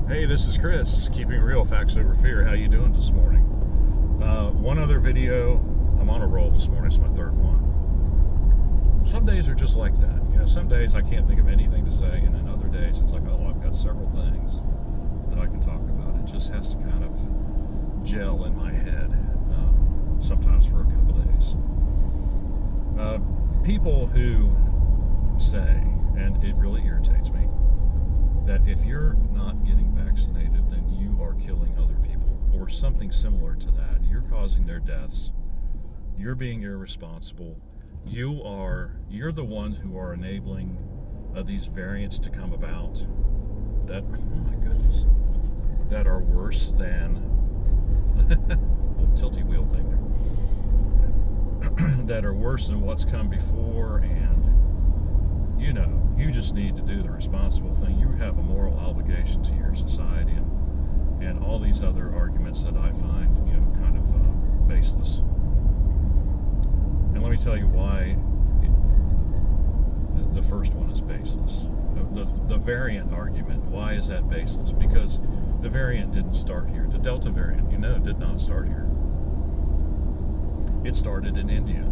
Hey, this is Chris, keeping real, facts over fear. How you doing this morning? One other video. I'm on a roll this morning. It's my third one. Some days are just like that. You know, some days I can't think of anything to say, and then other days it's like, oh, I've got several things that I can talk about. It just has to kind of gel in my head, sometimes for a couple days. People who say, and it really irritates me, that if you're not getting vaccinated, then you are killing other people, or something similar to that. You're causing their deaths. You're being irresponsible. You're the ones who are enabling these variants to come about that, oh my goodness, that are worse than little tilty wheel thing there, that are worse than what's come before. And you know, you just need to do the responsible thing. You have a moral obligation to your society, and all these other arguments that I find, you know, kind of baseless. And let me tell you why the first one is baseless. The variant argument, why is that baseless? Because the variant didn't start here. The Delta variant, you know, did not start here. It started in India,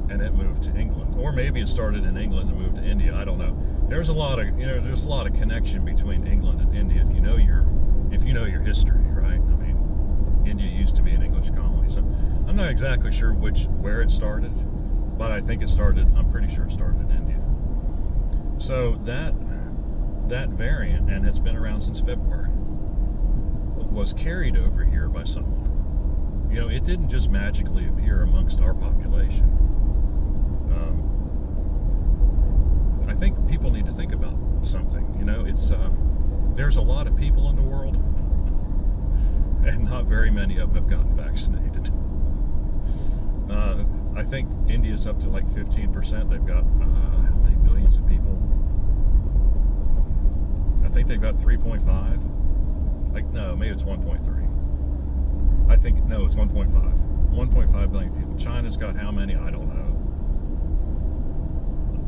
and it moved to England, or maybe it started in England and moved to India. I don't know. There's a lot of connection between England and India if you know your history, right? I mean, India used to be an English colony, so I'm not exactly sure where it started, but I think I'm pretty sure it started in India. So that variant, and it's been around since February, was carried over here by someone. You know, it didn't just magically appear amongst our population. I think people need to think about something. You know, it's there's a lot of people in the world, and not very many of them have gotten vaccinated. I think India's up to like 15%. They've got how many billions of people? I think they've got 3.5. Like, no, maybe it's 1.3. I think, no, it's 1.5. 1.5 billion people. China's got how many? I don't know.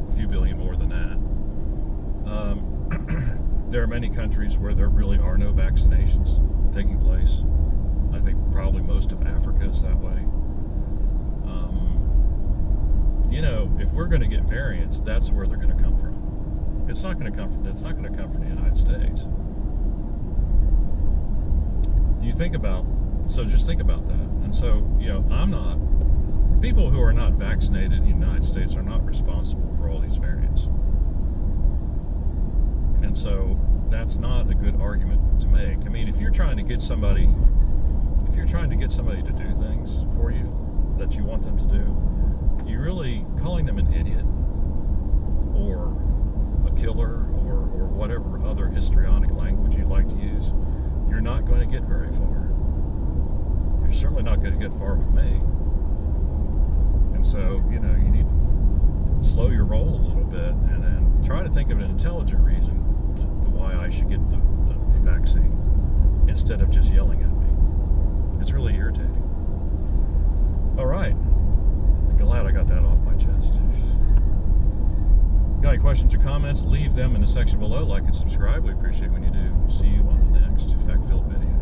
A few billion more than that. There are many countries where there really are no vaccinations taking place. I think probably most of Africa is that way. You know, if we're going to get variants, that's where they're going to come from. It's not going to come from the United States. So just think about that. And so, you know, people who are not vaccinated in the United States are not responsible for all these variants. And so that's not a good argument to make. I mean, if you're trying to get somebody to do things for you that you want them to do, you're really calling them an idiot or a killer or whatever other histrionic language you'd like to use. You're not going to get very far. You're certainly not going to get far with me. And so, you know, you need to slow your roll a little bit and then try to think of an intelligent reason to why I should get the vaccine instead of just yelling at me. It's really irritating. All right. I'm glad I got that off my chest. Got any questions or comments? Leave them in the section below. Like and subscribe. We appreciate when you do. See you on the next fact-filled video.